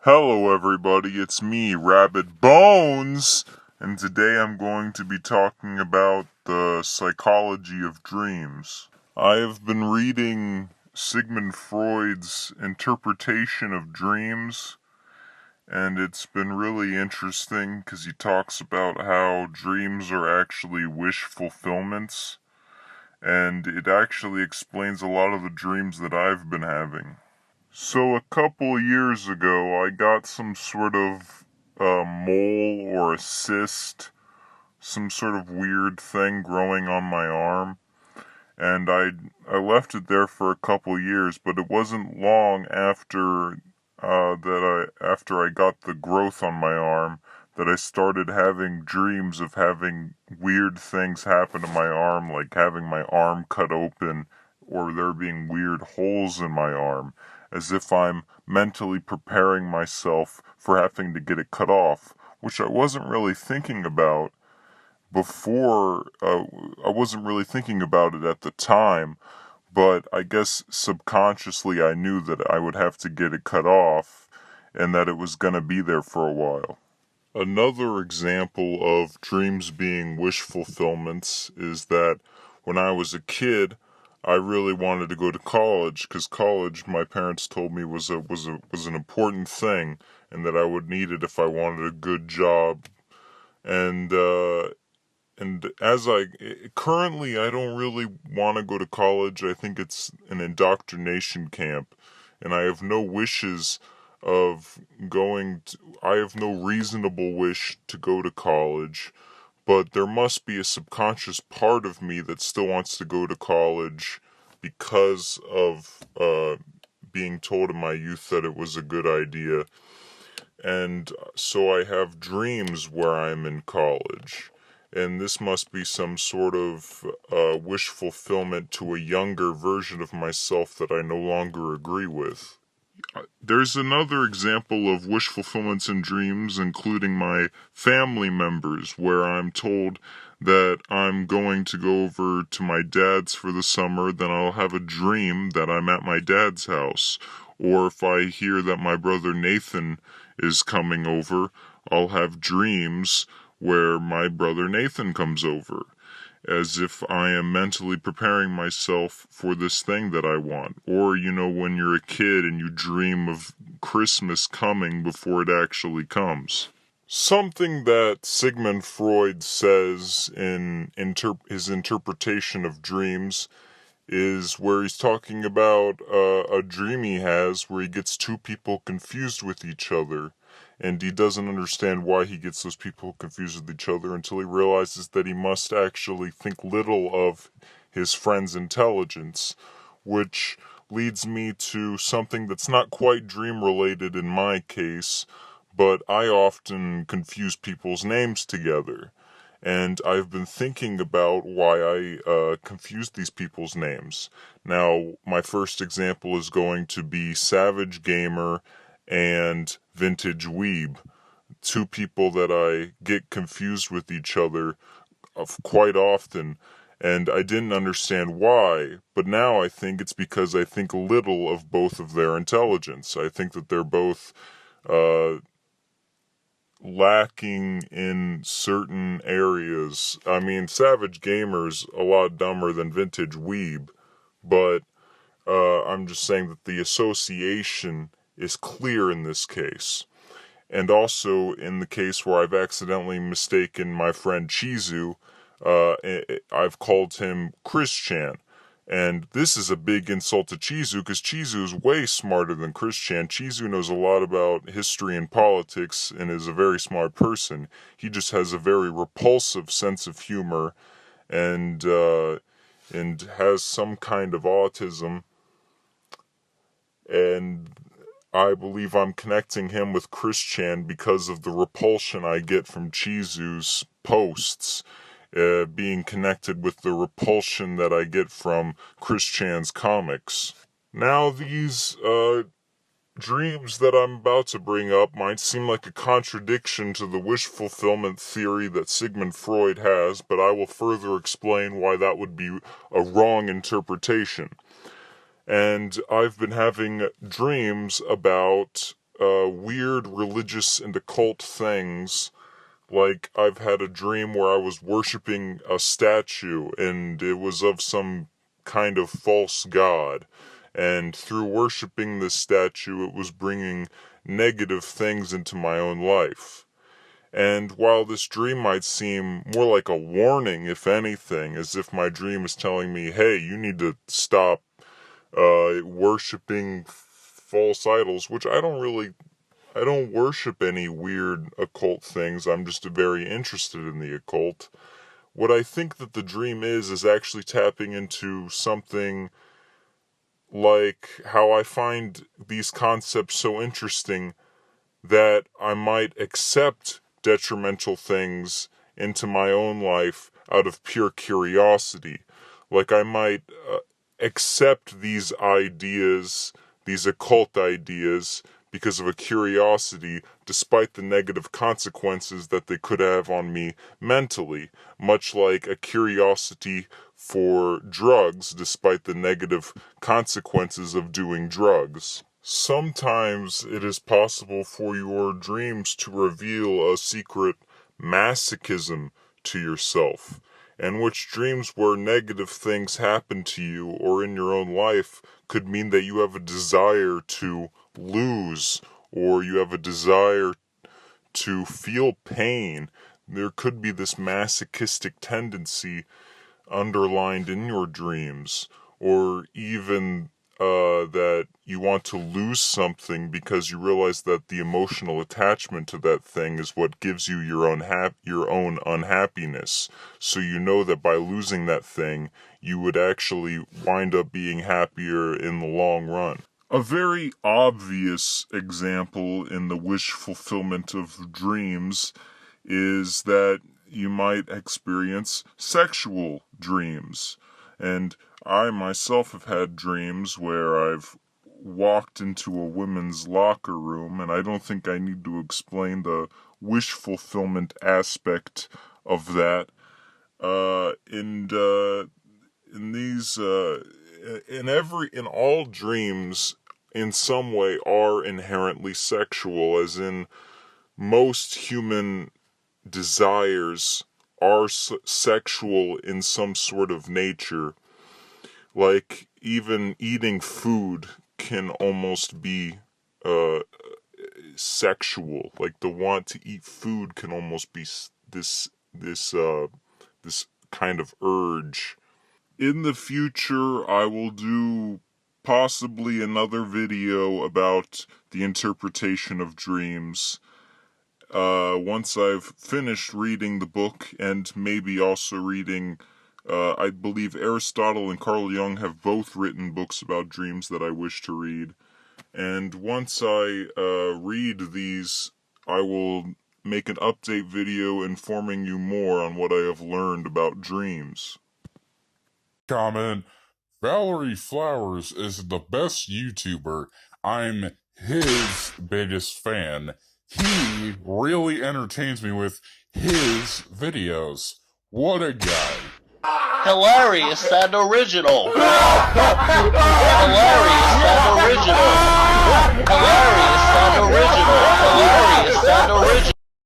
Hello everybody, it's me, Rabbit Bones, and today I'm going to be talking about the psychology of dreams. I have been reading Sigmund Freud's interpretation of dreams, and it's been really interesting because he talks about how dreams are actually wish fulfillments, and it actually explains a lot of the dreams that I've been having. So a couple years ago, I got some sort of mole or a cyst, some sort of weird thing growing on my arm, and I left it there for a couple years. But it wasn't long after after I got the growth on my arm that I started having dreams of having weird things happen to my arm, like having my arm cut open or there being weird holes in my arm, as if I'm mentally preparing myself for having to get it cut off, which I wasn't really thinking about before. I wasn't really thinking about it at the time, but I guess subconsciously I knew that I would have to get it cut off and that it was going to be there for a while. Another example of dreams being wish fulfillments is that when I was a kid, I really wanted to go to college because college, my parents told me, was an important thing, and that I would need it if I wanted a good job. And as I currently, I don't really want to go to college. I think it's an indoctrination camp, and I have no wishes of I have no reasonable wish to go to college, but there must be a subconscious part of me that still wants to go to college because of being told in my youth that it was a good idea. And so I have dreams where I'm in college. And this must be some sort of wish fulfillment to a younger version of myself that I no longer agree with. There's another example of wish fulfillments in dreams, including my family members, where I'm told that I'm going to go over to my dad's for the summer, then I'll have a dream that I'm at my dad's house. Or if I hear that my brother Nathan is coming over, I'll have dreams where my brother Nathan comes over, as if I am mentally preparing myself for this thing that I want. Or, when you're a kid and you dream of Christmas coming before it actually comes. Something that Sigmund Freud says in his interpretation of dreams is where he's talking about a dream he has where he gets two people confused with each other, and he doesn't understand why he gets those people confused with each other until he realizes that he must actually think little of his friend's intelligence, which leads me to something that's not quite dream related in my case, but I often confuse people's names together. And I've been thinking about why I confused these people's names. Now, my first example is going to be Savage Gamer and Vintage Weeb, two people that I get confused with each other quite often, and I didn't understand why, but now I think it's because I think little of both of their intelligence. I think that they're both uh, lacking in certain areas. I mean, Savage Gamer's a lot dumber than Vintage Weeb, but I'm just saying that the association is clear in this case. And also in the case where I've accidentally mistaken my friend Chizu, I've called him Chris Chan. And this is a big insult to Chizu because Chizu is way smarter than Chris Chan. Chizu knows a lot about history and politics and is a very smart person. He just has a very repulsive sense of humor and has some kind of autism. And I believe I'm connecting him with Chris Chan because of the repulsion I get from Chizu's posts, being connected with the repulsion that I get from Chris Chan's comics. Now, these dreams that I'm about to bring up might seem like a contradiction to the wish fulfillment theory that Sigmund Freud has, but I will further explain why that would be a wrong interpretation. And I've been having dreams about weird religious and occult things. Like, I've had a dream where I was worshiping a statue, and it was of some kind of false god. And through worshiping this statue, it was bringing negative things into my own life. And while this dream might seem more like a warning, if anything, as if my dream is telling me, hey, you need to stop worshipping false idols, which I don't worship any weird occult things. I'm just very interested in the occult. What I think that the dream is actually tapping into something like how I find these concepts so interesting that I might accept detrimental things into my own life out of pure curiosity. Like I might accept these ideas, these occult ideas, because of a curiosity, despite the negative consequences that they could have on me mentally, much like a curiosity for drugs, despite the negative consequences of doing drugs. Sometimes it is possible for your dreams to reveal a secret masochism to yourself, and which dreams where negative things happen to you or in your own life could mean that you have a desire to lose, or you have a desire to feel pain. There could be this masochistic tendency underlined in your dreams, or even that you want to lose something because you realize that the emotional attachment to that thing is what gives you your own unhappiness. So you know that by losing that thing, you would actually wind up being happier in the long run. A very obvious example in the wish fulfillment of dreams is that you might experience sexual dreams. And I myself have had dreams where I've walked into a women's locker room, and I don't think I need to explain the wish fulfillment aspect of that. In all dreams, in some way, are inherently sexual, as in most human desires are sexual in some sort of nature. Like, even eating food can almost be sexual. Like, the want to eat food can almost be this kind of urge. In the future, I will do possibly another video about the interpretation of dreams. Once I've finished reading the book, and maybe also reading, I believe Aristotle and Carl Jung have both written books about dreams that I wish to read. And once I read these, I will make an update video informing you more on what I have learned about dreams. Comment: Valerie Flowers is the best YouTuber. I'm his biggest fan. He really entertains me with his videos. What a guy. Hilarious and original. Hilarious and original. Hilarious and original. Hilarious and original.